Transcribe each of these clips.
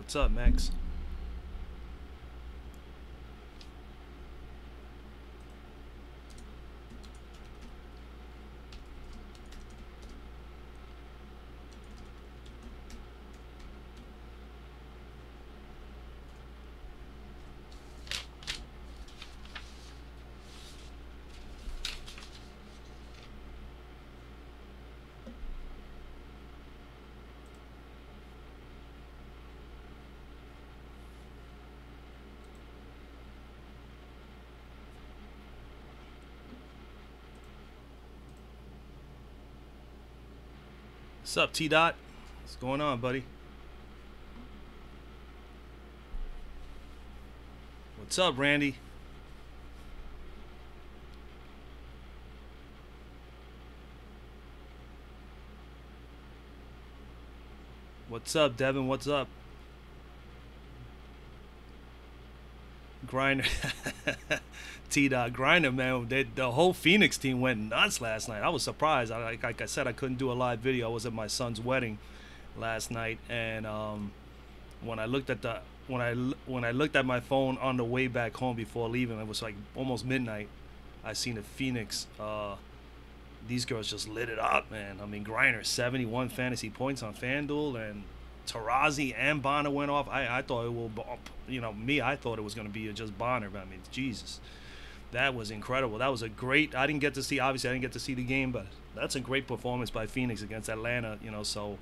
What's up, Max? What's up, T-Dot? What's going on, buddy? What's up, Randy? What's up, Devin? What's up? Grinder. T-Dot. Grinder, man. The whole Phoenix team went nuts last night. I was surprised. Like I said, I couldn't do a live video. I was at my son's wedding last night, and when I looked at the when I looked at my phone on the way back home before leaving, it was like almost midnight. I seen the Phoenix. These girls just lit it up, man. I mean, Griner 71 fantasy points on Fanduel, and Tarazi and Bonner went off. I thought it will, I thought it was going to be just Bonner, but I mean, Jesus, that was incredible. That was a great. I didn't get to see the game, but that's a great performance by Phoenix against Atlanta. So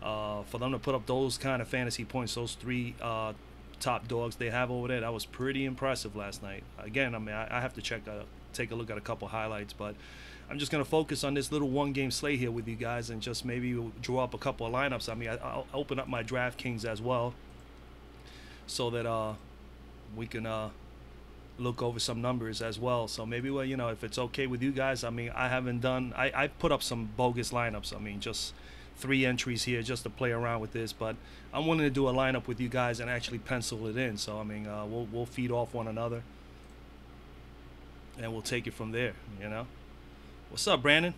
for them to put up those kind of fantasy points, those three top dogs they have over there, that was pretty impressive last night. Again, I mean, I have to take a look at a couple highlights, but I'm just going to focus on this little one-game slate here with you guys and just maybe draw up a couple of lineups. I mean, I'll open up my DraftKings as well so that we can look over some numbers as well. So maybe, if it's okay with you guys, I mean, I put up some bogus lineups. I mean, just 3 entries here just to play around with this, but I'm willing to do a lineup with you guys and actually pencil it in. So, I mean, we'll feed off one another and we'll take it from there, What's up, Brandon?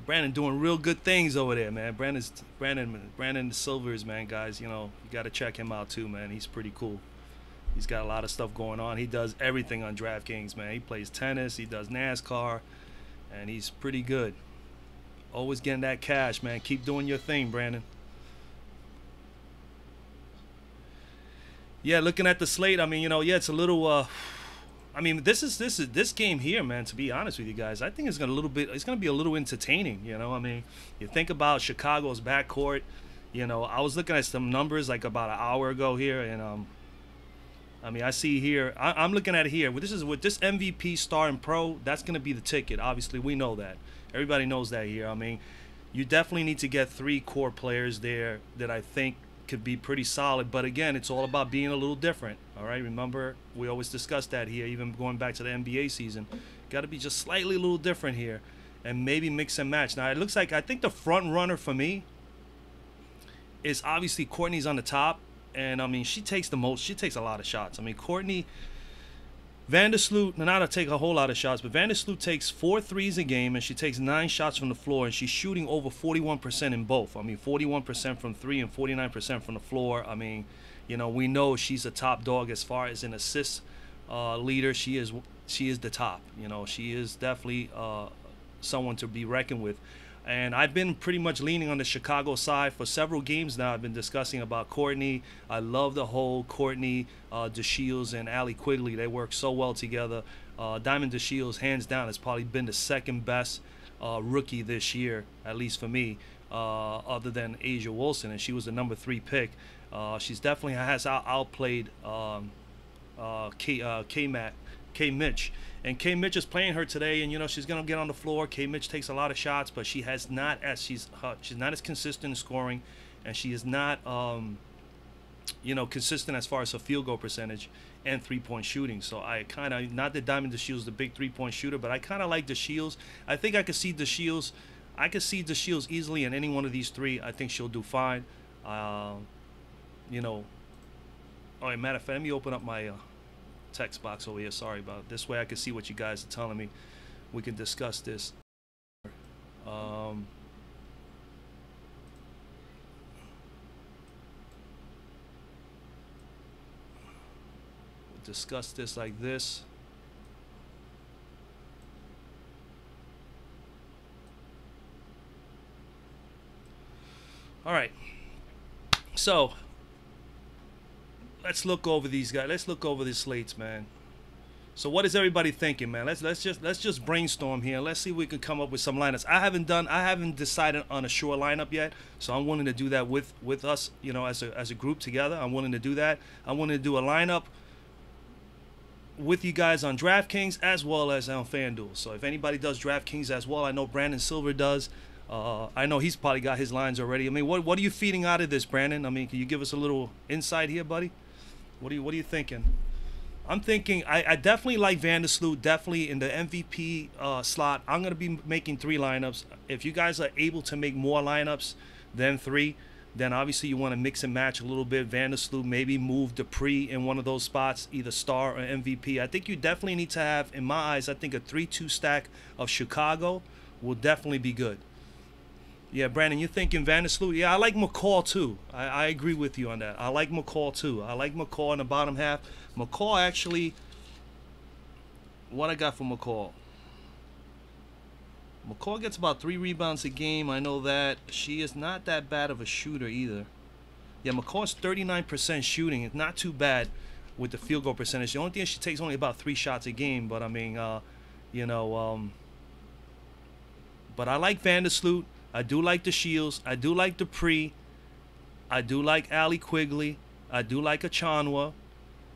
Brandon doing real good things over there, man. Brandon Silvers, man, guys. You got to check him out too, man. He's pretty cool. He's got a lot of stuff going on. He does everything on DraftKings, man. He plays tennis, he does NASCAR, and he's pretty good. Always getting that cash, man. Keep doing your thing, Brandon. Yeah, looking at the slate, I mean, it's a little. I mean, this game here, man. To be honest with you guys, I think it's gonna be a little entertaining. I mean, you think about Chicago's backcourt. I was looking at some numbers like about an hour ago here, and I mean, I see here. I'm looking at it here. This is with this MVP star and pro. That's gonna be the ticket. Obviously, we know that. Everybody knows that here. I mean, you definitely need to get 3 core players there that I think could be pretty solid, but again, it's all about being a little different. All right, remember we always discuss that here, even going back to the NBA season. Got to be just slightly a little different here and maybe mix and match. Now it looks like I think the front runner for me is obviously Courtney's on the top, and I mean, she takes a lot of shots. I mean, Courtney Vandersloot, not to take a whole lot of shots, but Vandersloot takes 4 threes a game, and she takes 9 shots from the floor, and she's shooting over 41% in both. I mean, 41% from 3 and 49% from the floor. I mean, we know she's a top dog as far as an assist leader. She is the top. She is definitely someone to be reckoned with. And I've been pretty much leaning on the Chicago side for several games now. I've been discussing about Courtney. I love the whole Courtney, DeShields, and Allie Quigley. They work so well together. Diamond DeShields, hands down, has probably been the second best rookie this year, at least for me, other than Asia Wilson, and she was the number 3 pick. She's definitely has outplayed K. Mitch. And K. Mitch is playing her today, and she's gonna get on the floor. K. Mitch takes a lot of shots, but she's not as consistent in scoring, and she is not consistent as far as her field goal percentage and 3-point shooting. So I kind of, not that Diamond DeShields is the big 3-point shooter, but I kind of like DeShields. I think I could see DeShields easily in any one of these 3. I think she'll do fine. All right, matter of fact, let me open up my text box over here. Sorry about it. This way I can see what you guys are telling me. We can discuss this. discuss this like this. All right. So let's look over these guys. Let's look over these slates, man. So what is everybody thinking, man? Let's just brainstorm here. Let's see if we can come up with some lineups. I haven't decided on a sure lineup yet, so I'm willing to do that with us, you know, as a group together. I'm willing to do that. I'm willing to do a lineup with you guys on DraftKings as well as on Fanduel. So if anybody does DraftKings as well, I know Brandon Silver does. I know he's probably got his lines already. I mean, what are you feeding out of this, Brandon? I mean, can you give us a little insight here, buddy? What are you thinking? I'm thinking I definitely like Vandersloot, definitely in the MVP slot. I'm going to be making 3 lineups. If you guys are able to make more lineups than 3, then obviously you want to mix and match a little bit. Vandersloot, maybe move Dupree in one of those spots, either star or MVP. I think you definitely need to have, in my eyes, I think a 3-2 stack of Chicago will definitely be good. Yeah, Brandon, you're thinking Vandersloot. Yeah, I like McCall too. I agree with you on that. I like McCall too. I like McCall in the bottom half. McCall actually, what I got for McCall? McCall gets about 3 rebounds a game. I know that. She is not that bad of a shooter either. Yeah, McCall's 39% shooting. It's not too bad with the field goal percentage. The only thing is she takes only about 3 shots a game. But I mean, you know, but I like Vandersloot. I do like the Shields. I do like Dupree. I do like Allie Quigley. I do like Achanwa.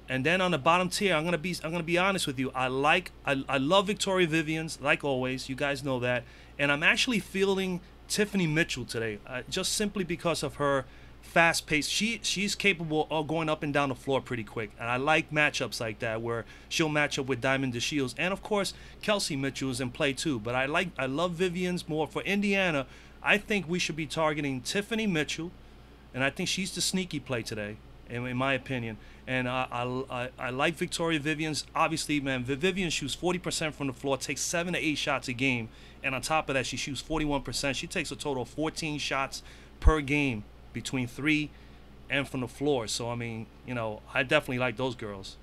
And then on the bottom tier, I'm gonna be honest with you. I love Victoria Vivians, like always. You guys know that. And I'm actually feeling Tiffany Mitchell today, just simply because of her fast pace. She's capable of going up and down the floor pretty quick. And I like matchups like that where she'll match up with Diamond DeShields. And of course, Kelsey Mitchell is in play too. But I love Vivians more. For Indiana, I think we should be targeting Tiffany Mitchell, and I think she's the sneaky play today, in my opinion. And I like Victoria Vivians. Obviously, man, Vivian shoots 40% from the floor, takes 7 to 8 shots a game, and on top of that, she shoots 41%. She takes a total of 14 shots per game between 3 and from the floor. So I mean, you know, I definitely like those girls,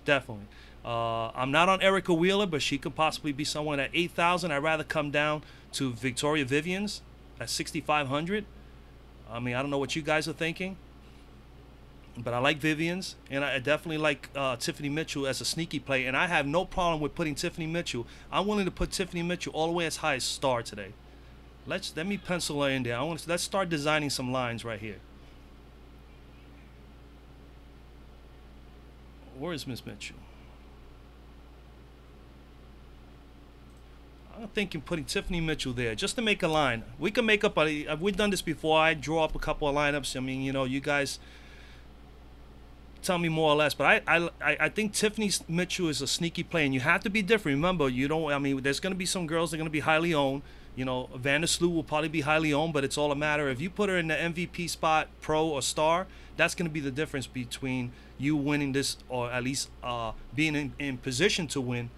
definitely. I'm not on Erica Wheeler, but she could possibly be someone at 8,000. I'd rather come down to Victoria Vivians at 6,500. I mean, I don't know what you guys are thinking, but I like Vivians, and I definitely like Tiffany Mitchell as a sneaky play. And I have no problem with putting Tiffany Mitchell. I'm willing to put Tiffany Mitchell all the way as high as star today. Let me pencil her in there. Let's start designing some lines right here. Where is Miss Mitchell? I'm thinking putting Tiffany Mitchell there just to make a line. We can make up we've done this before. I draw up a couple of lineups. I mean, you know, you guys tell me more or less, but I think Tiffany Mitchell is a sneaky play, and you have to be different. Remember, you don't. I mean, there's going to be some girls that are going to be highly owned. You know, Vandersloot will probably be highly owned, but it's all a matter if you put her in the MVP spot, pro or star. That's going to be the difference between you winning this, or at least being in position to win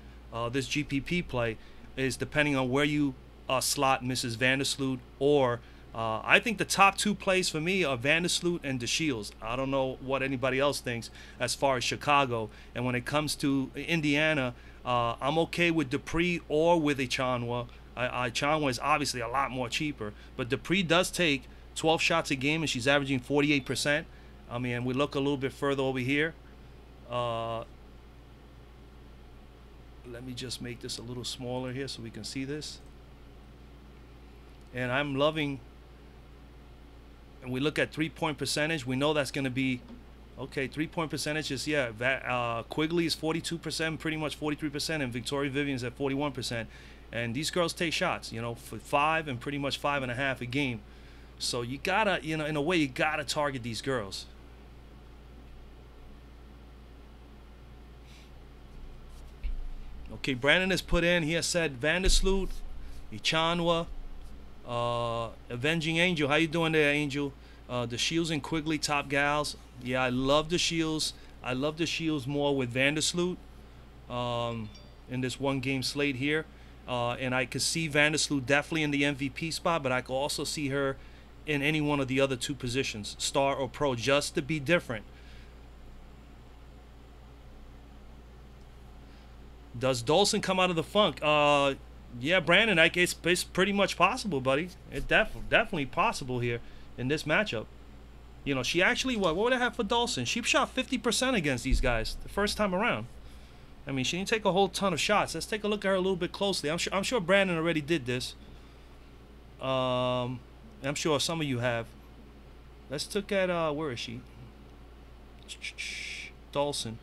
this GPP play. Is depending on where you slot Mrs. Vandersloot, or I think the top 2 plays for me are Vandersloot and DeShields. I don't know what anybody else thinks as far as Chicago. And when it comes to Indiana, I'm okay with Dupree or with Achanwa. Achanwa is obviously a lot more cheaper, but Dupree does take 12 shots a game, and she's averaging 48%. I mean, we look a little bit further over here. Let me just make this a little smaller here so we can see this. And I'm loving, and we look at 3-point percentage. We know that's going to be, okay, 3-point percentage is, yeah, Quigley is 42%, pretty much 43%, and Victoria Vivian's at 41%. And these girls take shots, you know, for 5 and pretty much 5.5 a game. So you got to, you know, in a way, you got to target these girls. Okay, Brandon has put in, he has said Vandersloot, Achanwa, Avenging Angel. How you doing there, Angel? The Shields and Quigley, top gals. Yeah, I love the Shields. I love the Shields more with Vandersloot in this one-game slate here. And I could see Vandersloot definitely in the MVP spot, but I could also see her in any one of the other 2 positions, star or pro, just to be different. Does Dolson come out of the funk? Yeah, Brandon, I guess it's pretty much possible, buddy. It's definitely possible here in this matchup. You know, she actually, what would I have for Dolson? She shot 50% against these guys the first time around. I mean, she didn't take a whole ton of shots. Let's take a look at her a little bit closely. I'm sure Brandon already did this. I'm sure some of you have. Let's look at, where is she? Dolson.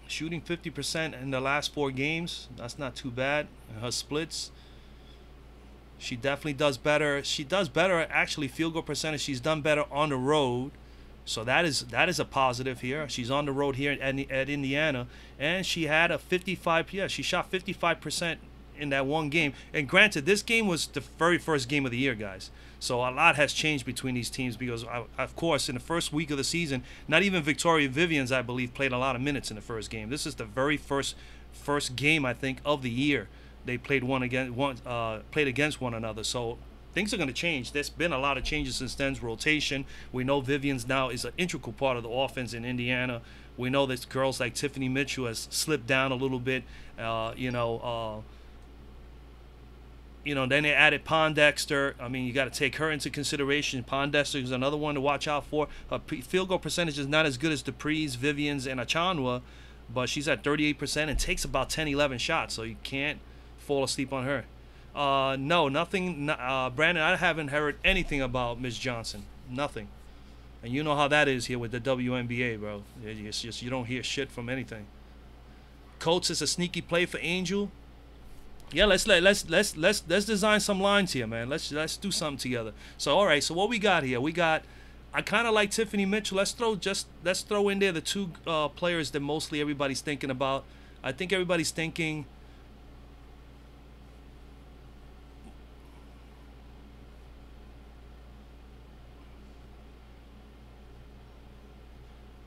Shooting 50% in the last 4 games. That's not too bad. Her splits. She definitely does better. She does better at actually field goal percentage. She's done better on the road. So that is a positive here. She's on the road here at Indiana. And she had a 55, yeah, she shot 55% in that one game. And granted, this game was the very first game of the year, guys. So a lot has changed between these teams because, of course, in the first week of the season, not even Victoria Vivians, I believe, played a lot of minutes in the first game. This is the very first game, I think, of the year. They played played against one another. So things are going to change. There's been a lot of changes since then's rotation. We know Vivians now is an integral part of the offense in Indiana. We know that girls like Tiffany Mitchell has slipped down a little bit. Then they added Pondexter. I mean, you got to take her into consideration. Pondexter is another one to watch out for. Her field goal percentage is not as good as Dupree's, Vivians, and Achanwa, but she's at 38% and takes about 10, 11 shots, so you can't fall asleep on her. No, nothing. Brandon, I haven't heard anything about Miss Johnson. Nothing. And you know how that is here with the WNBA, bro. It's just you don't hear shit from anything. Coates is a sneaky play for Angel. Yeah, let's design some lines here, man. Let's do something together. So all right, so what we got here? I kind of like Tiffany Mitchell. Let's throw in there the 2 players that mostly everybody's thinking about. I think everybody's thinking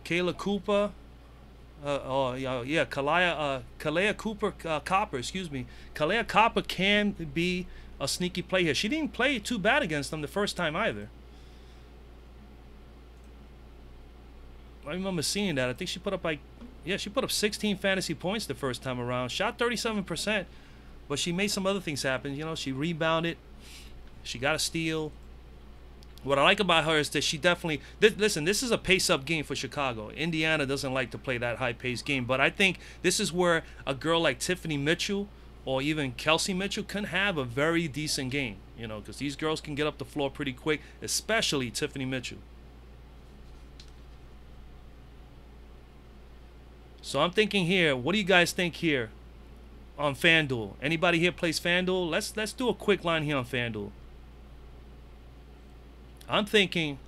Kayla Cooper. Kalea Copper, excuse me. Kalea Copper can be a sneaky play here. She didn't play too bad against them the first time either. I remember seeing that. I think she put up she put up 16 fantasy points the first time around. Shot 37%, but she made some other things happen. You know, she rebounded. She got a steal. What I like about her is that she definitely... Listen, this is a pace-up game for Chicago. Indiana doesn't like to play that high-paced game, but I think this is where a girl like Tiffany Mitchell or even Kelsey Mitchell can have a very decent game, you know, because these girls can get up the floor pretty quick, especially Tiffany Mitchell. So I'm thinking here, what do you guys think here on Fanduel? Anybody here plays Fanduel? Let's do a quick line here on Fanduel. I'm thinking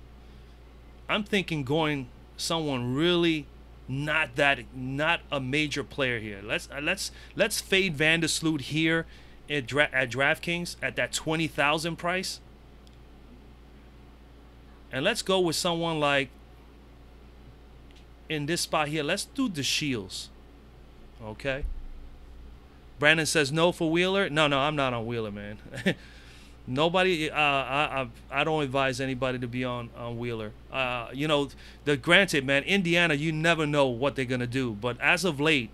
going someone really not a major player here. Let's fade Vandersloot here at DraftKings at that 20,000 price, and let's go with someone like in this spot here. Let's do the Shields. Okay. Brandon says no for Wheeler. No, I'm not on Wheeler, man. Nobody, I don't advise anybody to be on Wheeler. You know, granted, man, Indiana, you never know what they're gonna do. But as of late,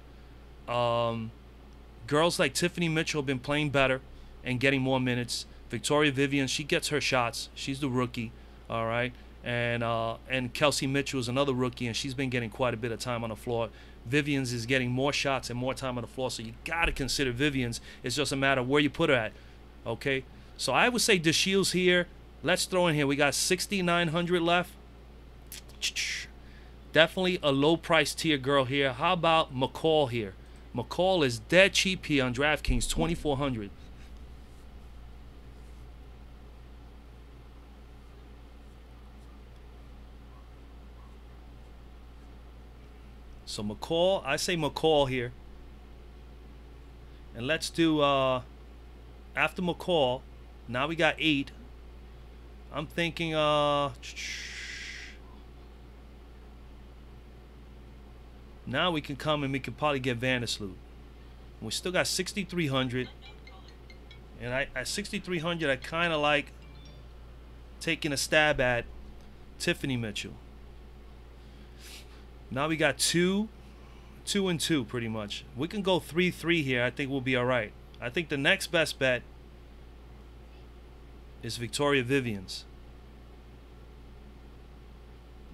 girls like Tiffany Mitchell have been playing better and getting more minutes. Victoria Vivian, she gets her shots. She's the rookie, all right. And Kelsey Mitchell is another rookie, and she's been getting quite a bit of time on the floor. Vivians is getting more shots and more time on the floor, so you gotta consider Vivians. It's just a matter of where you put her at, okay. So I would say DeShields here. Let's throw in here. We got 6,900 left. Definitely a low price tier girl here. How about McCall here? McCall is dead cheap here on DraftKings, 2,400. So McCall, I say McCall here. And let's do after McCall. Now we got 8. I'm thinking now we can come and we can probably get Vandersloot. We still got 6,300. And at 6,300 I kind of like taking a stab at Tiffany Mitchell. Now we got 2, 2, and 2 pretty much. We can go 3-3 here. I think we'll be all right. I think the next best bet is Victoria Vivians.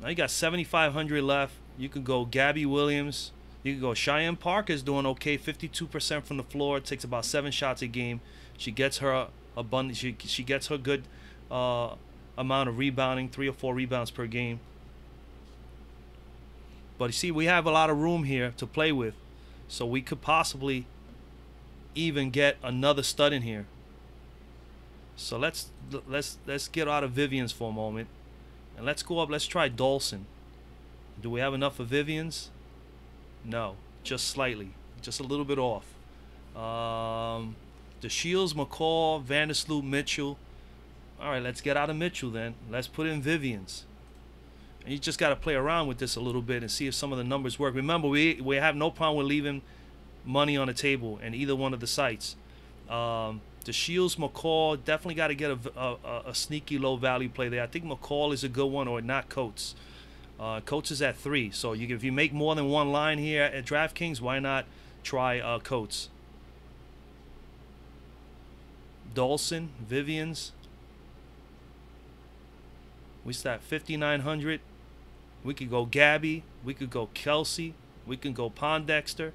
Now you got 7,500 left. You can go Gabby Williams. You can go Cheyenne Parker's doing okay, 52% from the floor. It takes about 7 shots a game. She gets her abundant. She gets her good amount of rebounding, 3 or 4 rebounds per game. But you see, we have a lot of room here to play with, so we could possibly even get another stud in here. So let's get out of Vivians for a moment, and let's go up. Let's try Dawson. Do we have enough of Vivians? No, just slightly, just a little bit off. The Shields, McCall, Vandersloot, Mitchell. All right, let's get out of Mitchell then. Let's put in Vivians. And you just got to play around with this a little bit and see if some of the numbers work. Remember, we have no problem with leaving money on the table in either one of the sites. The Shields, McCall, definitely got to get a sneaky low value play there. I think McCall is a good one, or not Coates. Coates is at 3, so if you make more than one line here at DraftKings, why not try Coates? Dawson, Vivians. We start 5,900. We could go Gabby. We could go Kelsey. We can go Pondexter.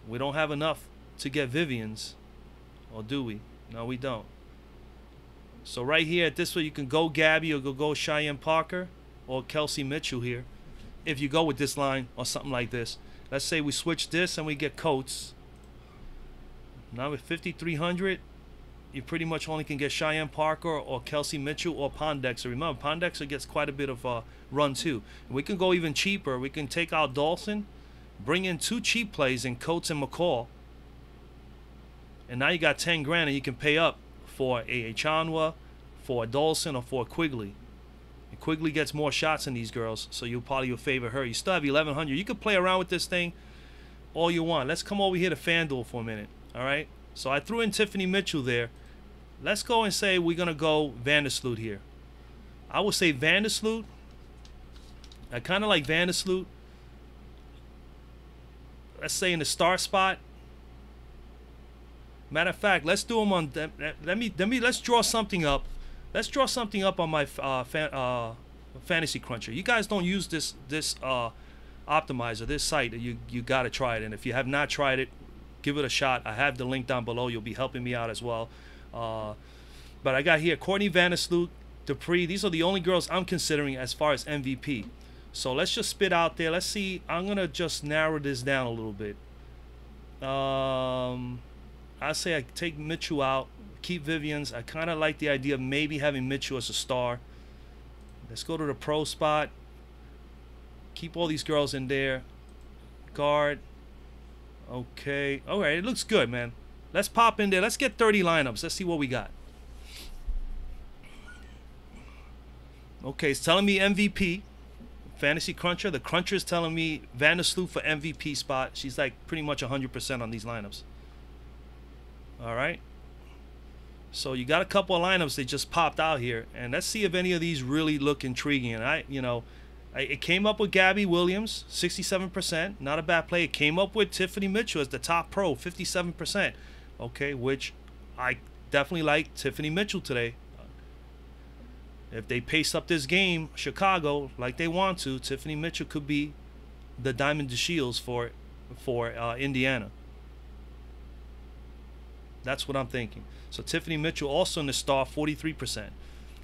We don't have enough to get Vivians, or do we? No, we don't. So right here at this way, you can go Gabby or go Cheyenne Parker or Kelsey Mitchell here. If you go with this line or something like this. Let's say we switch this and we get Coates. Now with 5,300, you pretty much only can get Cheyenne Parker or Kelsey Mitchell or Pondexter. Remember, Pondexter gets quite a bit of run too. We can go even cheaper. We can take out Dawson, bring in 2 cheap plays in Coates and McCall. And now you got 10 grand and you can pay up for a Chanwa, for a Dawson, or for a Quigley. And Quigley gets more shots than these girls, so you'll probably favor her. You still have 1,100. You can play around with this thing all you want. Let's come over here to Fanduel for a minute. All right? So I threw in Tiffany Mitchell there. Let's go and say we're going to go Vandersloot here. I would say Vandersloot. I kind of like Vandersloot. Let's say in the start spot. Matter of fact, let's do them on. Let's draw something up. Let's draw something up on my fantasy cruncher. You guys don't use this optimizer, this site. You gotta try it. And if you have not tried it, give it a shot. I have the link down below. You'll be helping me out as well. But I got here Courtney Vandersloot, Dupree. These are the only girls I'm considering as far as MVP. So let's just spit out there. Let's see. I'm gonna just narrow this down a little bit. I say I take Mitchell out, keep Vivians. I kind of like the idea of maybe having Mitchell as a star. Let's go to the pro spot. Keep all these girls in there. Guard. Okay. All right. It looks good, man. Let's pop in there. Let's get 30 lineups. Let's see what we got. Okay, it's telling me MVP. Fantasy Cruncher. The Cruncher is telling me Vandersloot for MVP spot. She's like pretty much 100% on these lineups. All right. So you got a couple of lineups that just popped out here, and let's see if any of these really look intriguing. And it came up with Gabby Williams, 67%, not a bad play. It came up with Tiffany Mitchell as the top pro, 57%. Okay, which I definitely like Tiffany Mitchell today. If they pace up this game, Chicago, like they want to, Tiffany Mitchell could be the Diamond DeShields for Indiana. That's what I'm thinking. So Tiffany Mitchell also in the star, 43%.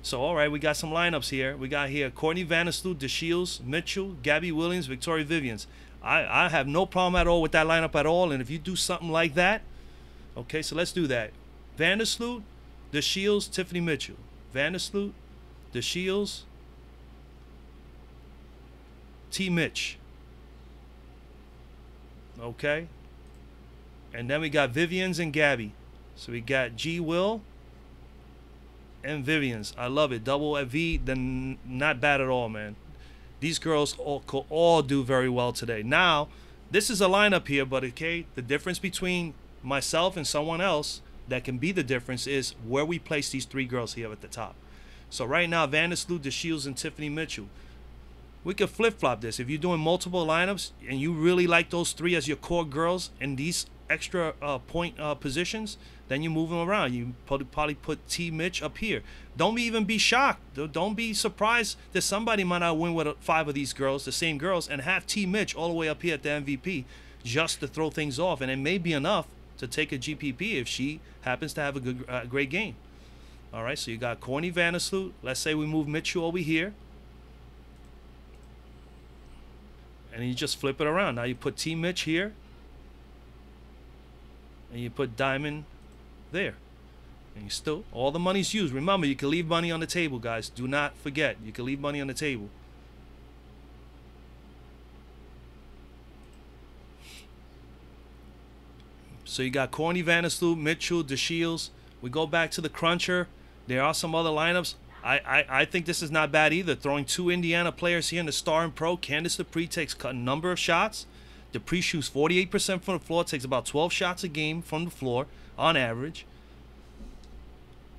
So all right, we got some lineups here. We got here Courtney Vandersloot, DeShields, Mitchell, Gabby Williams, Victoria Vivians. I have no problem at all with that lineup at all. And if you do something like that, okay, so let's do that. Vandersloot, DeShields, Tiffany Mitchell. Vandersloot, DeShields, T. Mitch. Okay. And then we got Vivians and Gabby. So we got G. Will and Vivians. I love it. Double at V, then not bad at all, man. These girls all do very well today. Now, this is a lineup here, but okay, the difference between myself and someone else that can be the difference is where we place these 3 girls here at the top. So right now, Vandersloot, DeShields, and Tiffany Mitchell. we could flip-flop this. If you're doing multiple lineups and you really like those 3 as your core girls in these extra point positions, then you move them around. You probably put T. Mitch up here. Don't even be shocked. Don't be surprised that somebody might not win with 5 of these girls, the same girls, and have T. Mitch all the way up here at the MVP just to throw things off. And it may be enough to take a GPP if she happens to have a good, great game. All right, so you got Courtney Vandersloot. Let's say we move Mitchell over here. And you just flip it around. Now you put T. Mitch here. And you put Diamond there. And you still, all the money's used. Remember, you can leave money on the table, guys. Do not forget, you can leave money on the table. So you got Courtney Vandersloot, Mitchell, DeShields. We go back to the cruncher. There are some other lineups. I think this is not bad either. Throwing 2 Indiana players here in the star and pro. Candice Dupree takes a number of shots. Dupree shoots 48% from the floor. Takes about 12 shots a game from the floor on average.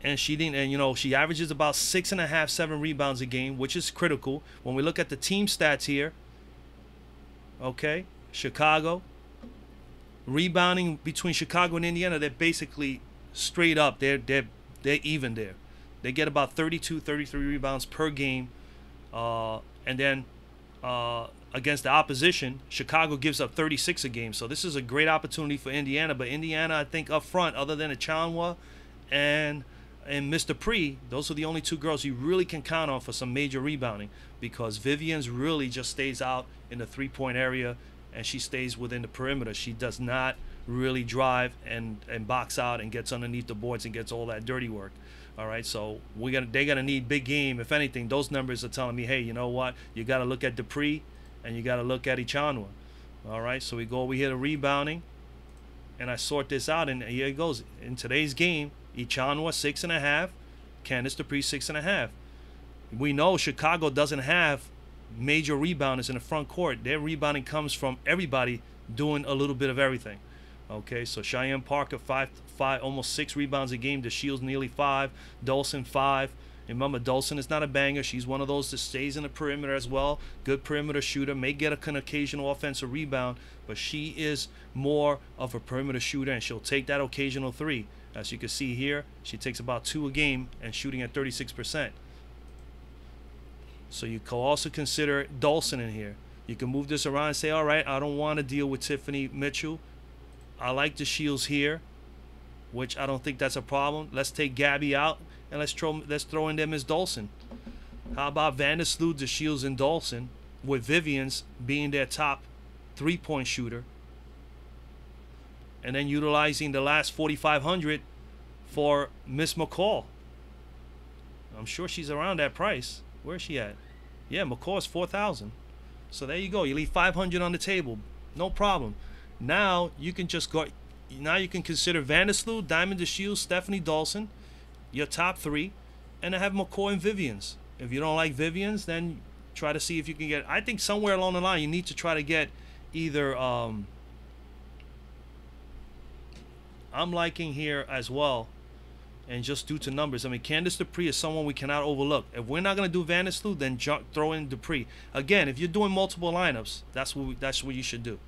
And she didn't. And you know she averages about 6.5, 7 rebounds a game, which is critical. When we look at the team stats here. Okay, Chicago. Rebounding between Chicago and Indiana, they're basically straight up. They're even there. They get about 32, 33 rebounds per game. And then against the opposition, Chicago gives up 36 a game. So this is a great opportunity for Indiana. But Indiana, I think, up front, other than Achanwa and Miss Dupree, those are the only 2 girls you really can count on for some major rebounding. Because Vivian's really just stays out in the 3-point area. And she stays within the perimeter. She does not really drive and box out and gets underneath the boards and gets all that dirty work. All right, so they're gonna need big game. If anything, those numbers are telling me, hey, you know what? You got to look at Dupree and you got to look at Ichanwa. All right, so we go over here to rebounding, and I sort this out, and here it goes. In today's game, Ichanwa 6.5, Candice Dupree 6.5. We know Chicago doesn't have major rebounders in the front court. Their rebounding comes from everybody doing a little bit of everything. Okay, so Cheyenne Parker, 5, almost 6 rebounds a game. DeShields nearly 5. Dolson 5. And remember, Dolson is not a banger. She's one of those that stays in the perimeter as well. Good perimeter shooter. May get an occasional offensive rebound, but she is more of a perimeter shooter, and she'll take that occasional 3. As you can see here, she takes about 2 a game and shooting at 36%. So you can also consider Dolson in here. You can move this around and say, all right, I don't want to deal with Tiffany Mitchell. I like the Shields here, which I don't think that's a problem. Let's take Gabby out, and let's throw in them as Dolson. How about Vandersloot, the Shields, and Dolson, with Vivian's being their top 3-point shooter, and then utilizing the last 4,500 for Miss McCall. I'm sure she's around that price. Where's she at? Yeah, McCall's 4,000. So there you go. You leave 500 on the table. No problem. Now you can just go. Now you can consider Vandersloot, Diamond DeShields, Stephanie Dolson, your top 3, and have McCall and Vivian's. If you don't like Vivian's, then try to see if you can get. I think somewhere along the line you need to try to get either. I'm liking here as well. And just due to numbers, I mean, Candice Dupree is someone we cannot overlook. If we're not going to do Vandersloot, then throw in Dupree. Again, if you're doing multiple lineups, that's what you should do.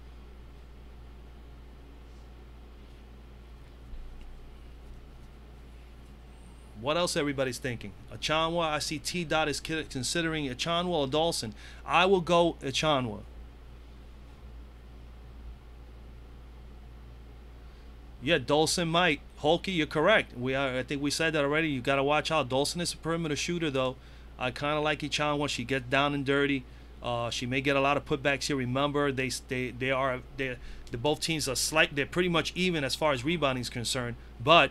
What else everybody's thinking? Achanwa, I see T-Dot is considering Achanwa or Dolson. I will go Achanwa. Yeah, Dolson might. Holke, you're correct. I think we said that already. You got to watch out. Dolson is a perimeter shooter, though. I kind of like Ichanwa. She gets down and dirty. She may get a lot of putbacks here. Remember, the both teams are they're pretty much even as far as rebounding is concerned. But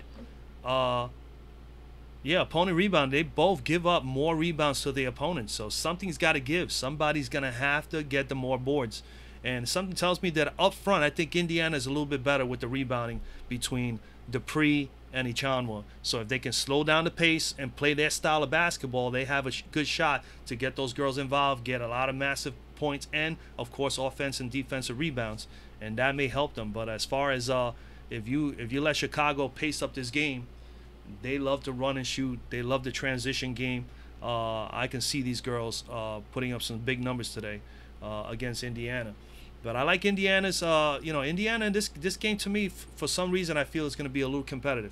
yeah, opponent rebound. They both give up more rebounds to the opponent. So something's got to give. Somebody's gonna have to get the more boards. And something tells me that up front, I think Indiana is a little bit better with the rebounding between Dupree and Ichanwa. So if they can slow down the pace and play their style of basketball, they have a good shot to get those girls involved, get a lot of massive points, and, of course, offense and defensive rebounds. And that may help them. But as far as if you let Chicago pace up this game, they love to run and shoot. They love the transition game. I can see these girls putting up some big numbers today against Indiana. But I like Indiana's, Indiana in this game to me, for some reason, I feel it's going to be a little competitive.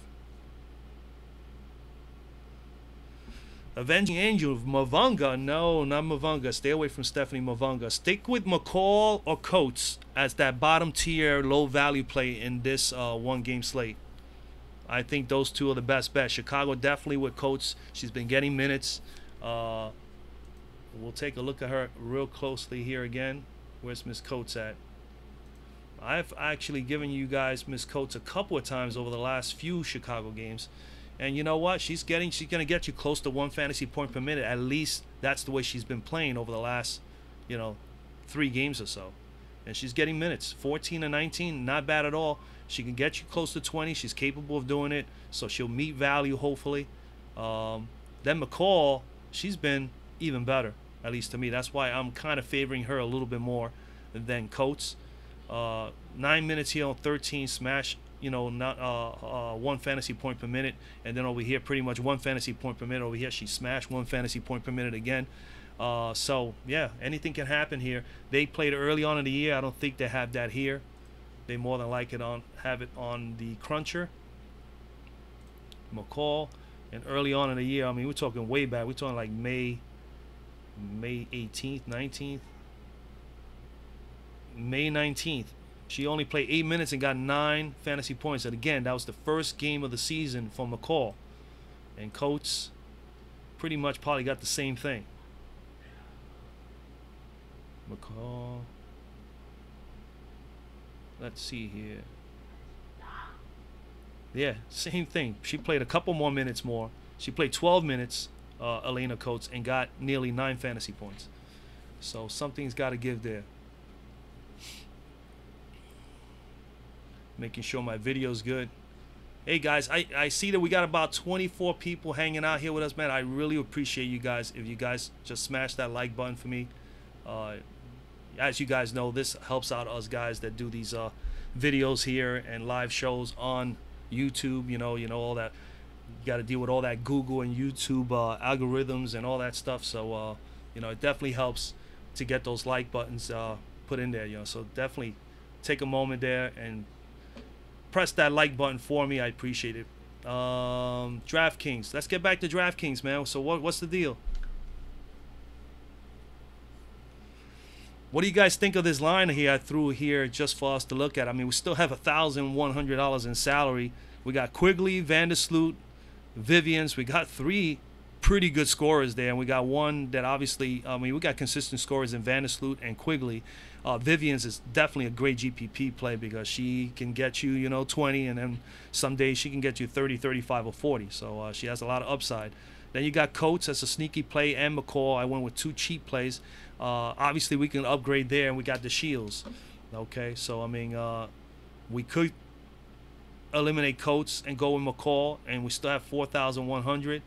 Avenging Angel, Mavunga. No, not Mavunga. Stay away from Stephanie Mavunga. Stick with McCall or Coates as that bottom tier, low value play in this one game slate. I think those two are the best bet. Chicago definitely with Coates. She's been getting minutes. We'll take a look at her real closely here again. Where's Miss Coates at? I've actually given you guys Miss Coates a couple of times over the last few Chicago games. And you know what? She's going to get you close to 1 fantasy point per minute. At least that's the way she's been playing over the last, 3 games or so. And she's getting minutes. 14 and 19, not bad at all. She can get you close to 20. She's capable of doing it. So she'll meet value, hopefully. Then McCall, she's been even better, at least to me. That's why I'm kind of favoring her a little bit more than Coates. 9 minutes here on 13 smash, not 1 fantasy point per minute. And then over here, pretty much 1 fantasy point per minute. Over here, she smashed 1 fantasy point per minute again. So, yeah, anything can happen here. They played early on in the year. I don't think they have that here. They more than like have it on the cruncher. McCall. And early on in the year, I mean, we're talking way back. We're talking like May 18th, 19th. May 19th. She only played 8 minutes and got 9 fantasy points. And again, that was the first game of the season for McCall. And Coates pretty much probably got the same thing. McCall. Let's see here. Yeah, same thing. She played a couple more minutes more. She played 12 minutes, Elena Coates, and got nearly 9 fantasy points. So something's got to give there. Making sure my video's good. Hey guys, I see that we got about 24 people hanging out here with us, man. I really appreciate you guys. If you guys just smash that like button for me. As you guys know, this helps out us guys that do these videos here and live shows on YouTube. You know all that. You got to deal with all that Google and YouTube algorithms and all that stuff. So it definitely helps to get those like buttons put in there. So definitely take a moment there and press that like button for me. I appreciate it. DraftKings. Let's get back to DraftKings, man. So what's the deal? What do you guys think of this line here I threw here just for us to look at? I mean, we still have $1,100 in salary. We got Quigley, Vandersloot, Vivians. We got 3 pretty good scorers there, and we got one that obviously, we got consistent scorers in Vandersloot and Quigley. Vivians is definitely a great GPP play because she can get you, 20, and then some days she can get you 30, 35, or 40. So she has a lot of upside. Then you got Coates as a sneaky play, and McCall. I went with 2 cheap plays. Obviously, we can upgrade there, and we got the Shields. Okay, so, we could eliminate Coates and go with McCall, and we still have 4,100.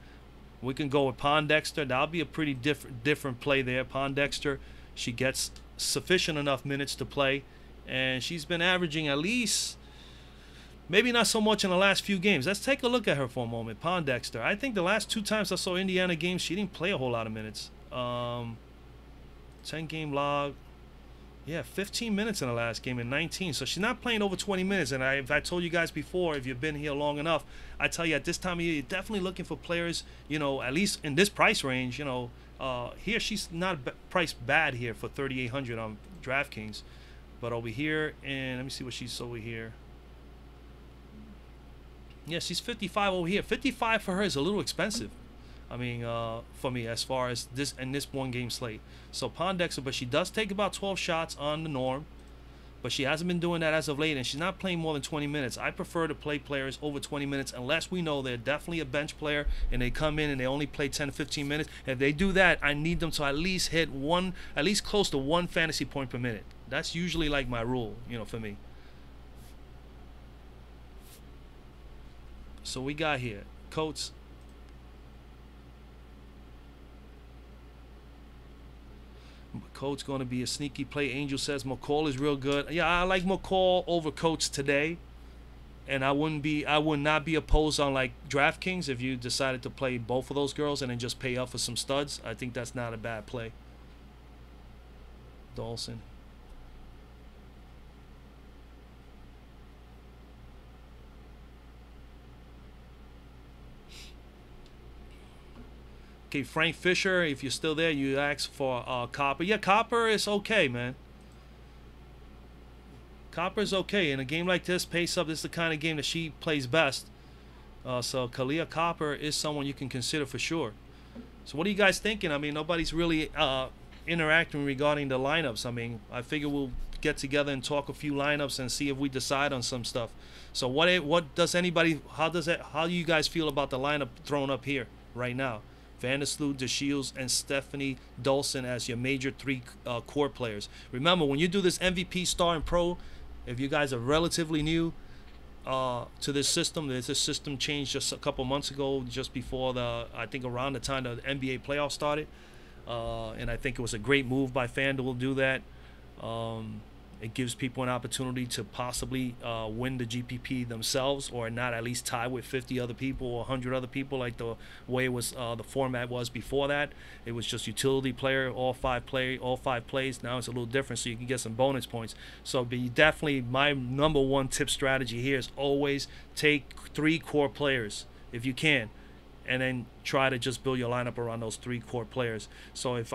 We can go with Pondexter. That'll be a pretty different play there. Pondexter, she gets sufficient enough minutes to play, and she's been averaging at least, maybe not so much in the last few games. Let's take a look at her for a moment. Pondexter. I think the last 2 times I saw Indiana games, she didn't play a whole lot of minutes. 10-game log. Yeah, 15 minutes in the last game and 19. So she's not playing over 20 minutes. And I told you guys before, if you've been here long enough, I tell you at this time of year, you're definitely looking for players, at least in this price range. Here she's not priced bad here for 3,800 on DraftKings. But over here, and let me see what she's over here. Yeah, she's 55 over here. 55 for her is a little expensive. For me, as far as this one game slate. So Pondexter, but she does take about 12 shots on the norm, but she hasn't been doing that as of late, and she's not playing more than 20 minutes. I prefer to play players over 20 minutes unless we know they're definitely a bench player and they come in and they only play 10 to 15 minutes. If they do that, I need them to at least hit at least close to 1 fantasy point per minute. That's usually like my rule, for me. So we got here Coates. Coates going to be a sneaky play. Angel says McCall is real good. Yeah, I like McCall over Coates today. And I would not be opposed on like DraftKings if you decided to play both of those girls and then just pay up for some studs. I think that's not a bad play. Dawson. Okay, Frank Fisher, if you're still there, you asked for Copper. Yeah, Copper is okay, man. Copper is okay. In a game like this, pace up, this is the kind of game that she plays best. So Kalia Copper is someone you can consider for sure. So what are you guys thinking? I mean, nobody's really interacting regarding the lineups. I mean, I figure we'll get together and talk a few lineups and see if we decide on some stuff. So what does anybody, how do you guys feel about the lineup thrown up here right now? Vandersloot, DeShields, and Stephanie Dolson as your major three core players. Remember, when you do this MVP Star and Pro, if you guys are relatively new to this system, this system changed just a couple months ago, just before I think around the time the NBA playoffs started. And I think it was a great move by Fanduel to do that. It gives people an opportunity to possibly win the GPP themselves, or not at least tie with 50 other people or 100 other people, like the way it was the format was before that. It was just utility player, all five plays. Now it's a little different, so you can get some bonus points. So definitely my number one tip strategy here is always take 3 core players if you can, and then try to just build your lineup around those 3 core players. So if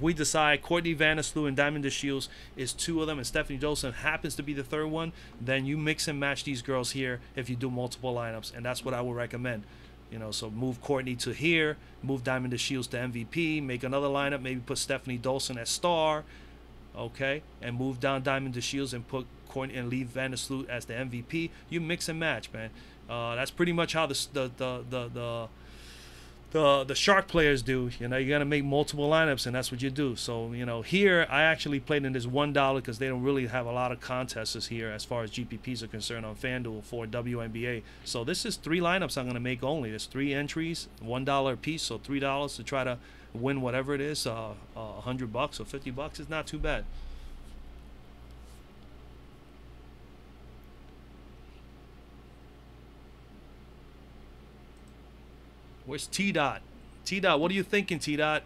we decide Courtney Vandersloot and Diamond DeShields is 2 of them, and Stephanie Dolson happens to be the 3rd one, then you mix and match these girls here if you do multiple lineups, and that's what I would recommend. You know, so move Courtney to here, move Diamond DeShields to MVP, make another lineup, maybe put Stephanie Dolson as star, okay, and move down Diamond DeShields and put Courtney and leave Vandersloot as the MVP. You mix and match, man. That's pretty much how the shark players do. You know, you got to make multiple lineups, and that's what you do. So, you know, here I actually played in this $1 because they don't really have a lot of contests here as far as GPPs are concerned on FanDuel for WNBA. So this is 3 lineups I'm going to make only. There's 3 entries, $1 a piece, so $3 to try to win whatever it is. $100 or $50 is not too bad. Where's T-Dot? T-Dot, what are you thinking, T-Dot?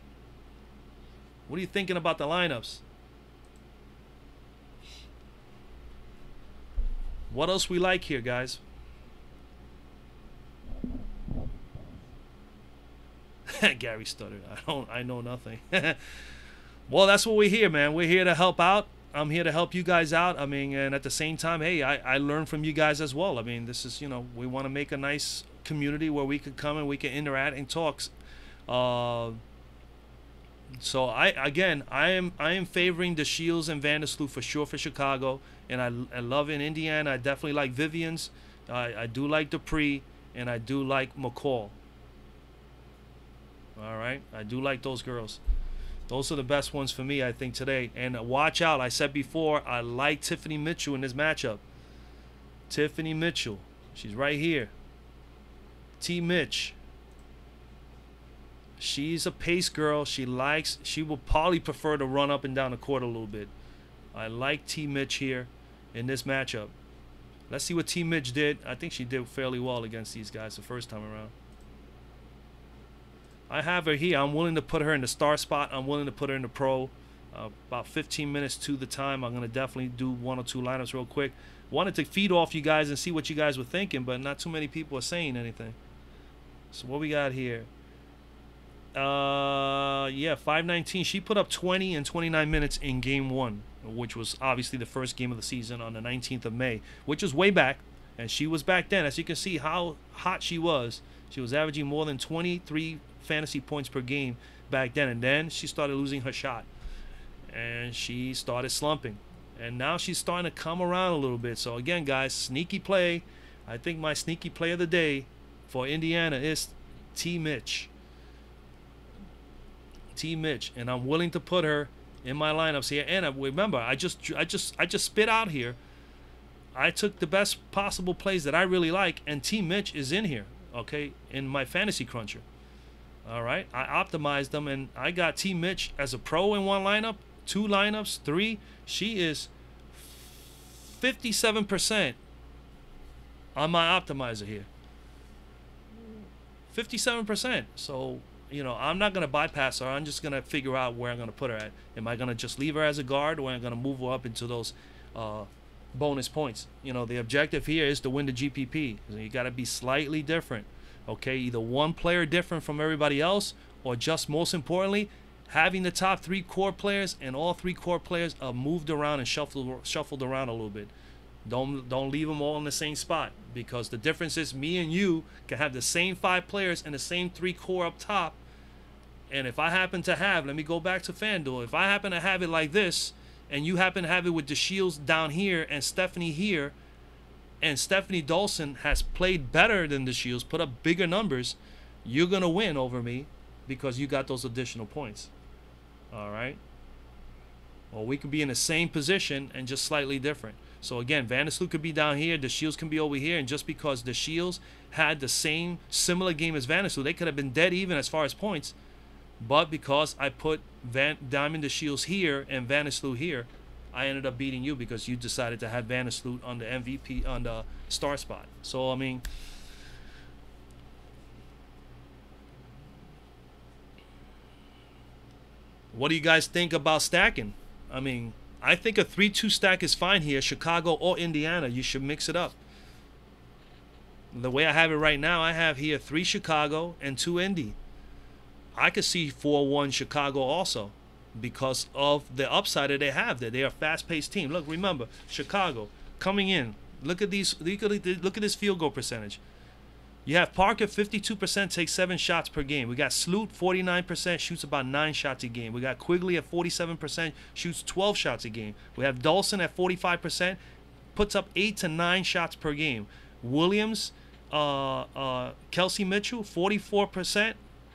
What are you thinking about the lineups? What else we like here, guys? Gary stuttered. I know nothing. Well, that's what we're here, man. We're here to help out. I'm here to help you guys out. I mean, and at the same time, hey, I learn from you guys as well. I mean, this is, you know, we want to make a nice community where we could come and we can interact and talk. So I am favoring DeShields and Vandersloot for sure for Chicago, and I love in Indiana. I definitely like Vivian's. I do like Dupree, and I do like McCall. All right, I do like those girls. Those are the best ones for me, I think, today. And watch out, I said before, I like Tiffany Mitchell in this matchup. Tiffany Mitchell, she's right here. T. Mitch. She's a pace girl. She will probably prefer to run up and down the court a little bit. I like T. Mitch here in this matchup. Let's see what T. Mitch did. I think she did fairly well against these guys the first time around. I have her here. I'm willing to put her in the star spot. I'm willing to put her in the pro. About 15 minutes to the time. I'm going to definitely do 1 or 2 lineups real quick. Wanted to feed off you guys and see what you guys were thinking, but not too many people are saying anything. So what we got here? Yeah, 519. She put up 20 and 29 minutes in game 1, which was obviously the first game of the season on the 19th of May, which is way back. And she was back then. As you can see how hot she was. She was averaging more than 23 fantasy points per game back then. And then she started losing her shot. And she started slumping. And now she's starting to come around a little bit. So again, guys, sneaky play. I think my sneaky play of the day for Indiana is T. Mitch. T. Mitch, and I'm willing to put her in my lineups here. And remember, I just spit out here. I took the best possible plays that I really like, and T. Mitch is in here, okay, in my fantasy cruncher. All right, I optimized them, and I got T. Mitch as a pro in 1 lineup, 2 lineups, 3. She is 57% on my optimizer here. 57%. So, you know, I'm not going to bypass her. I'm just going to figure out where I'm going to put her at. Am I going to just leave her as a guard, or am I going to move her up into those bonus points? You know, the objective here is to win the GPP. So you got to be slightly different. Okay, either one player different from everybody else, or just most importantly, having the top 3 core players, and all 3 core players are moved around and shuffled around a little bit. Don't leave them all in the same spot, because the difference is me and you can have the same 5 players and the same 3 core up top. And if I happen to have, let me go back to FanDuel, if I happen to have it like this, and you happen to have it with the Shields down here and Stephanie here, and Stephanie Dolson has played better than the Shields, put up bigger numbers, you're going to win over me because you got those additional points. All right? Or we could be in the same position and just slightly different. So again, Vandersloot could be down here, the Shields can be over here, and just because the Shields had the same similar game as Vandersloot, they could have been dead even as far as points. But because I put Diamond the Shields here and Vandersloot here, I ended up beating you because you decided to have Vandersloot on the MVP, on the star spot. So, I mean, what do you guys think about stacking? I mean, I think a 3-2 stack is fine here. Chicago or Indiana, you should mix it up. The way I have it right now, I have here 3 Chicago and 2 Indy. I could see 4-1 Chicago also, because of the upside that they have there. They are a fast-paced team. Look, remember, Chicago coming in. Look at these. Look at this field goal percentage. You have Parker, 52%, takes 7 shots per game. We got Sloot, 49%, shoots about 9 shots a game. We got Quigley at 47%, shoots 12 shots a game. We have Dawson at 45%, puts up 8 to 9 shots per game. Williams, Kelsey Mitchell, 44%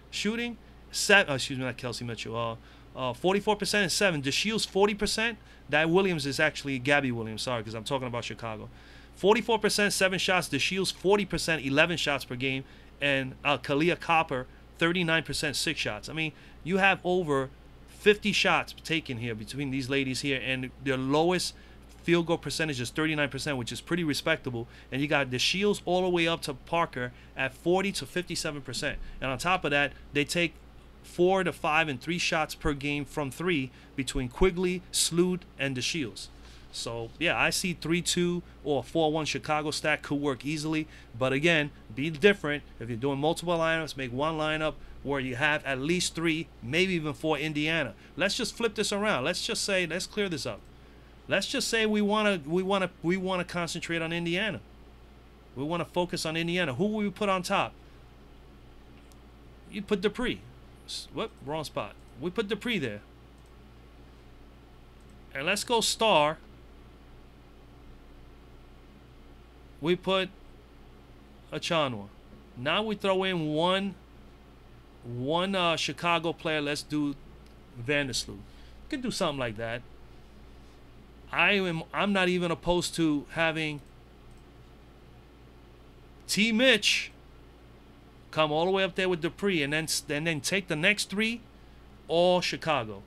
shooting. Excuse me, not Kelsey Mitchell. 44% and 7. DeShields 40%. That Williams is actually Gabby Williams. Sorry, because I'm talking about Chicago. 44%, 7 shots. DeShields 40%, 11 shots per game. And Kalia Copper 39%, 6 shots. I mean, you have over 50 shots taken here between these ladies here, and their lowest field goal percentage is 39%, which is pretty respectable. And you got DeShields all the way up to Parker at 40 to 57%. And on top of that, they take 4 to 5 and 3 shots per game from 3 between Quigley, Sloot, and DeShields. So, yeah, I see 3-2 or 4-1 Chicago stack could work easily. But, again, be different. If you're doing multiple lineups, make one lineup where you have at least 3, maybe even 4 Indiana. Let's just flip this around. Let's just say, let's clear this up. Let's just say we want to concentrate on Indiana. We want to focus on Indiana. Who will we put on top? You put Dupree. What? Wrong spot. We put Dupree there. And let's go star. We put Achanwa. Now we throw in one Chicago player. Let's do Vandersloot. We could do something like that. I'm not even opposed to having T. Mitch come all the way up there with Dupree, and then take the next 3 all Chicago,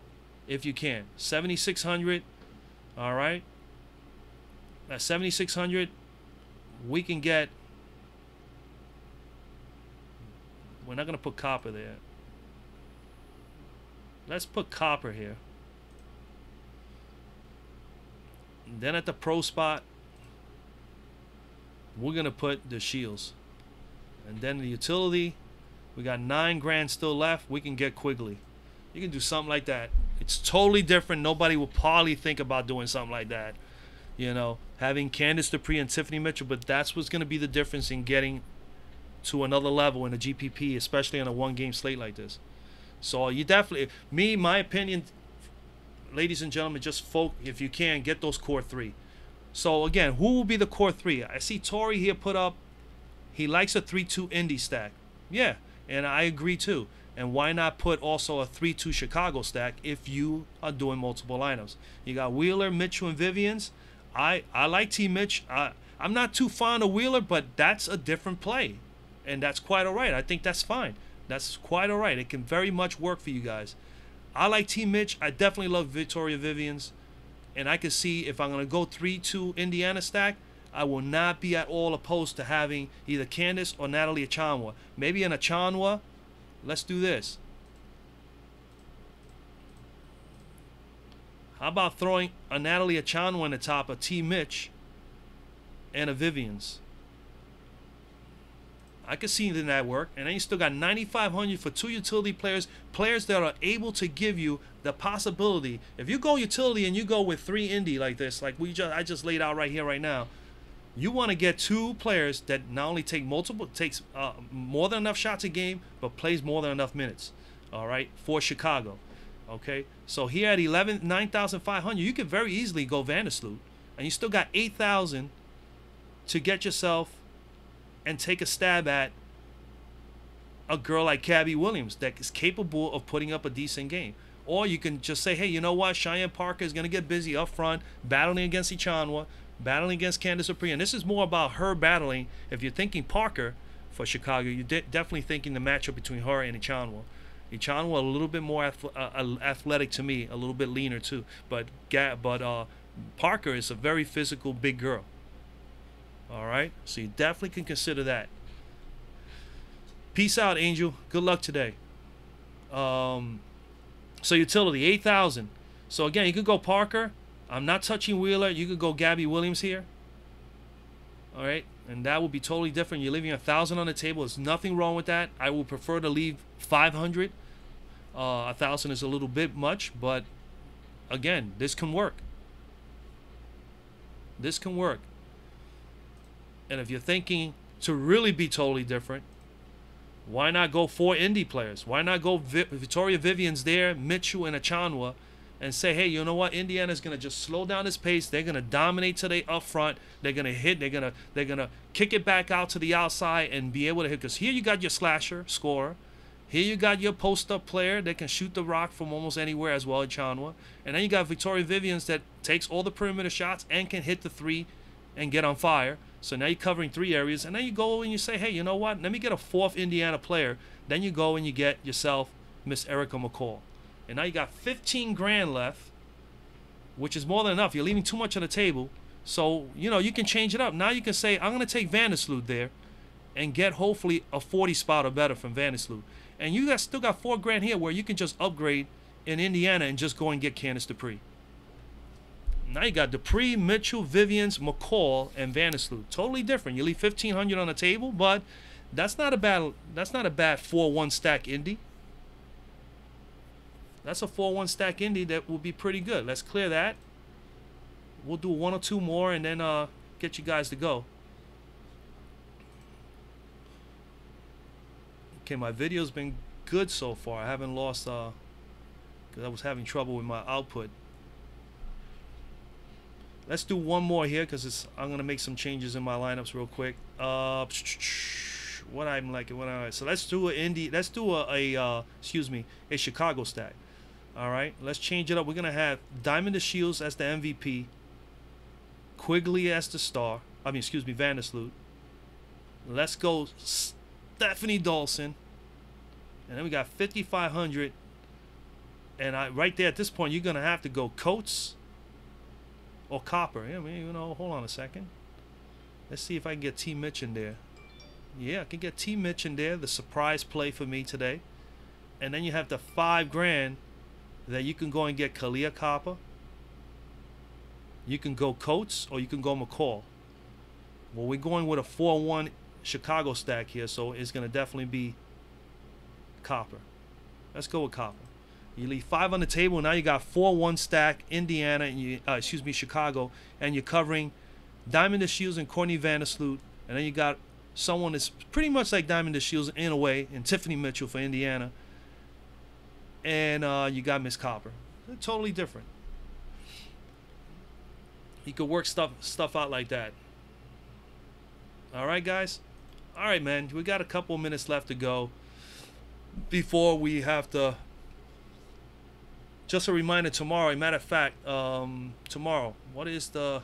if you can. 7,600, all right. At 7,600, we can get. We're not gonna put Copper there. Let's put Copper here. And then at the pro spot, we're gonna put the Shields. And then the utility, we got 9 grand still left. We can get Quigley. You can do something like that. It's totally different. Nobody will probably think about doing something like that. You know, having Candace Dupree and Tiffany Mitchell, but that's what's going to be the difference in getting to another level in a GPP, especially on a 1-game slate like this. So you definitely, my opinion, ladies and gentlemen, just if you can, get those core 3. So again, who will be the core 3? I see Tori here put up, he likes a 3-2 Indy stack. Yeah, and I agree too. And why not put also a 3-2 Chicago stack if you are doing multiple lineups? You got Wheeler, Mitchell, and Vivians. I like T. Mitch. I'm not too fond of Wheeler, but that's a different play. And that's quite all right. I think that's fine. That's quite all right. It can very much work for you guys. I like T. Mitch. I definitely love Victoria Vivians. And I can see if I'm going to go 3-2 Indiana stack, I will not be at all opposed to having either Candace or Natalie Achanwa. Maybe an Achanwa. Let's do this. How about throwing a Natalie Achanwa in the top, a T. Mitch, and a Vivian's? I could see that work. And then you still got 9,500 for 2 utility players, players that are able to give you the possibility. If you go utility and you go with 3 indie like this, like I just laid out right here, right now, you want to get 2 players that not only takes more than enough shots a game, but plays more than enough minutes. All right, for Chicago. Okay, so here at 9,500, you could very easily go Vandersloot, and you still got 8,000 to get yourself and take a stab at a girl like Gabby Williams that is capable of putting up a decent game. Or you can just say, hey, you know what? Cheyenne Parker is going to get busy up front, battling against Ichanwa, battling against Candace Dupree. And this is more about her battling. If you're thinking Parker for Chicago, you're definitely thinking the matchup between her and Ichanwa. Ichanwa a little bit more athletic to me, a little bit leaner too. But Parker is a very physical, big girl. All right, so you definitely can consider that. Peace out, Angel. Good luck today. So utility 8,000. So again, you could go Parker. I'm not touching Wheeler. You could go Gabby Williams here. All right, and that would be totally different. You're leaving 1,000 on the table. There's nothing wrong with that. I would prefer to leave 500. 1,000 is a little bit much, but again, this can work. This can work. And if you're thinking to really be totally different, why not go 4 indie players? Why not go Victoria Vivian's there, Mitchell, and Achanwa, and say, hey, you know what? Indiana's going to just slow down this pace. They're going to dominate today up front. They're going to hit. They're going to kick it back out to the outside and be able to hit. Because here you got your slasher, scorer. Here you got your post-up player that can shoot the rock from almost anywhere as well, Achanwa. And then you got Victoria Vivian's that takes all the perimeter shots and can hit the 3 and get on fire. So now you're covering 3 areas, and then you go and you say, hey, you know what? Let me get a 4th Indiana player. Then you go and you get yourself Miss Erica McCall. And now you got 15 grand left, which is more than enough. You're leaving too much on the table. So, you know, you can change it up. Now you can say, I'm going to take Vandersloot there and get hopefully a 40 spot or better from Vandersloot. And you still got 4 grand here where you can just upgrade in Indiana and just go and get Candace Dupree. Now you got Dupree, Mitchell, Vivians, McCall, and Vandersloot. Totally different. You leave 1,500 on the table, but that's not a bad 4-1 stack indie. That's a 4-1 stack indie that will be pretty good. Let's clear that. We'll do 1 or 2 more and then get you guys to go. Okay, my video's been good so far. I haven't lost because I was having trouble with my output. Let's do 1 more here because I'm gonna make some changes in my lineups real quick. What I'm liking, so let's do an indie. Let's do a Chicago stack. All right, let's change it up. We're gonna have Diamond DeShields as the MVP, Quigley as the star. Vandersloot. Let's go Stephanie Dawson, and then we got 5,500. And right there at this point, you're gonna have to go Coates or Copper. I mean, you know, hold on a second. Let's see if I can get T. Mitch in there. Yeah, I can get T. Mitch in there. The surprise play for me today. And then you have the 5 grand that you can go and get Kalia Copper. You can go Coates or you can go McCall. Well, we're going with a 4-1 Chicago stack here, so it's going to definitely be Copper. Let's go with Copper. You leave 5 on the table. Now you got 4-1 stack Indiana and Chicago, and you're covering Diamond DeShields and Courtney Vandersloot, and then you got someone that's pretty much like Diamond DeShields in a way, and Tiffany Mitchell for Indiana, and you got Miss Copper. They're totally different. You could work stuff out like that. All right, guys. All right, man. We got a couple minutes left to go before we have to. Just a reminder, tomorrow, matter of fact, tomorrow, what is the,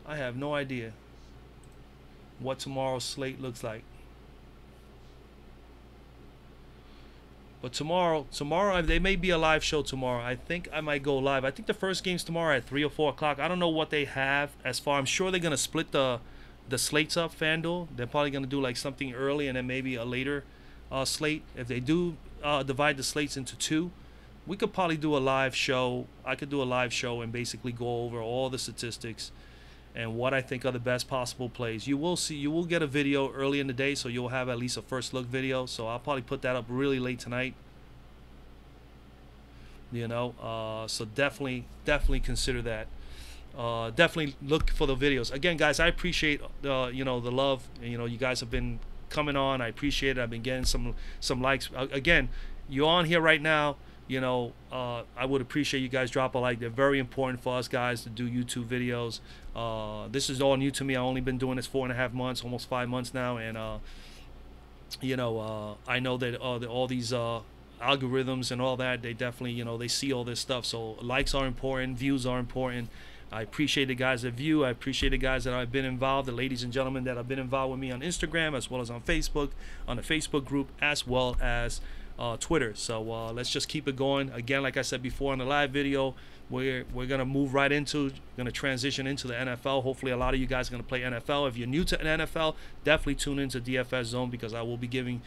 I have no idea what tomorrow's slate looks like. But tomorrow, there may be a live show tomorrow. I think I might go live. I think the first game's tomorrow at 3 or 4 o'clock. I don't know what they have as far. I'm sure they're going to split the the slates up, Fanduel. They're probably gonna do like something early and then maybe a later slate. If they do divide the slates into two, we could probably do a live show. I could do a live show and basically go over all the statistics and what I think are the best possible plays. You will get a video early in the day, so you'll have at least a first look video. So I'll probably put that up really late tonight. So definitely consider that. Definitely look for the videos. Again, guys, I appreciate the love. You guys have been coming on. I appreciate it. I've been getting some likes. Again, you're on here right now. I would appreciate you guys drop a like. They're very important for us guys to do YouTube videos. This is all new to me. I've only been doing this 4.5 months, almost 5 months now, and I know that all these algorithms and all that, they definitely they see all this stuff. So likes are important, views are important. I appreciate the guys that view. I appreciate the guys that have been involved, the ladies and gentlemen that have been involved with me on Instagram as well as on Facebook, on the Facebook group, as well as Twitter. So let's just keep it going. Again, like I said before in the live video, we're gonna move right into, gonna transition into the NFL. Hopefully a lot of you guys are gonna play NFL. If you're new to an NFL, definitely tune into DFS Zone, because I will be giving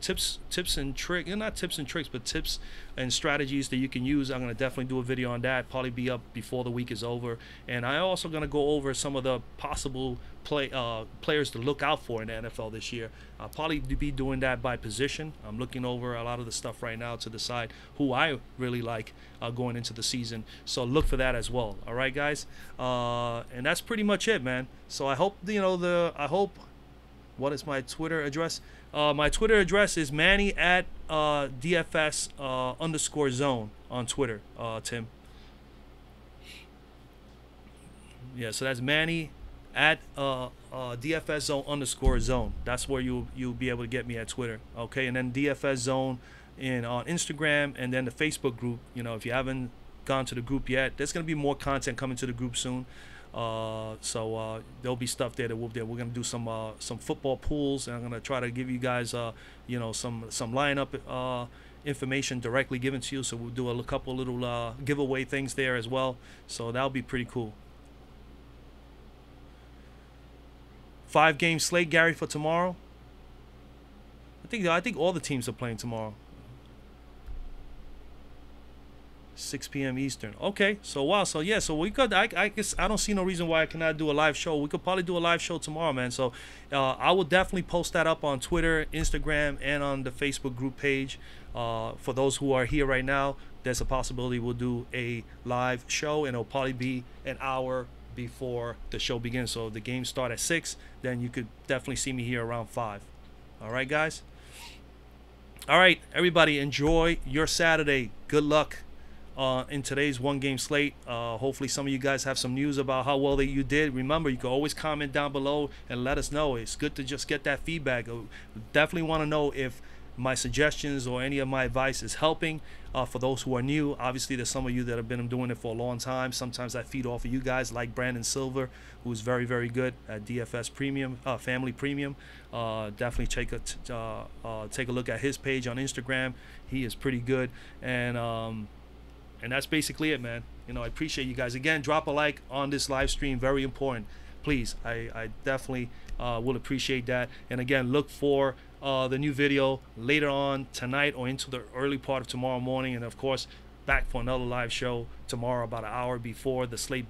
tips and tricks, not tips and tricks, but tips and strategies that you can use. I'm gonna definitely do a video on that, probably be up before the week is over. And I also gonna go over some of the possible players to look out for in the NFL this year. I'll probably be doing that by position. I'm looking over a lot of the stuff right now to decide who I really like going into the season. So look for that as well. All right, guys. And that's pretty much it, man. So I hope what is my Twitter address? My Twitter address is Manny at DFS _zone on Twitter, Tim. Yeah, so that's Manny at DFS Zone _zone. That's where you'll be able to get me at Twitter. Okay, and then DFS Zone on Instagram, and then the Facebook group. If you haven't gone to the group yet, there's gonna be more content coming to the group soon. So there'll be stuff there that we're gonna do some football pools, and I'm gonna try to give you guys some lineup information directly given to you. So we'll do a couple little giveaway things there as well. So that'll be pretty cool. 5-game slate, Gary, for tomorrow. I think all the teams are playing tomorrow. 6 p.m. Eastern. Okay, so wow. So yeah, so we could. I guess I don't see no reason why I cannot do a live show. We could probably do a live show tomorrow, man. So I will definitely post that up on Twitter, Instagram, and on the Facebook group page. For those who are here right now, there's a possibility we'll do a live show, and it'll probably be an hour before the show begins. So if the games start at 6, then you could definitely see me here around 5. All right, guys. All right, everybody, enjoy your Saturday. Good luck in today's 1-game slate. Hopefully some of you guys have some news about how well that you did. Remember, you can always comment down below and let us know. It's good to just get that feedback. Definitely want to know if my suggestions or any of my advice is helping. For those who are new, obviously there's some of you that have been doing it for a long time. Sometimes I feed off of you guys, like Brandon Silver, who's very, very good at DFS Premium, Family Premium. Definitely take a look at his page on Instagram. He is pretty good, and that's basically it, man. I appreciate you guys. Again, drop a like on this live stream, very important. Please, I definitely will appreciate that. And again, look for the new video later on tonight or into the early part of tomorrow morning. And of course, back for another live show tomorrow about an hour before the slate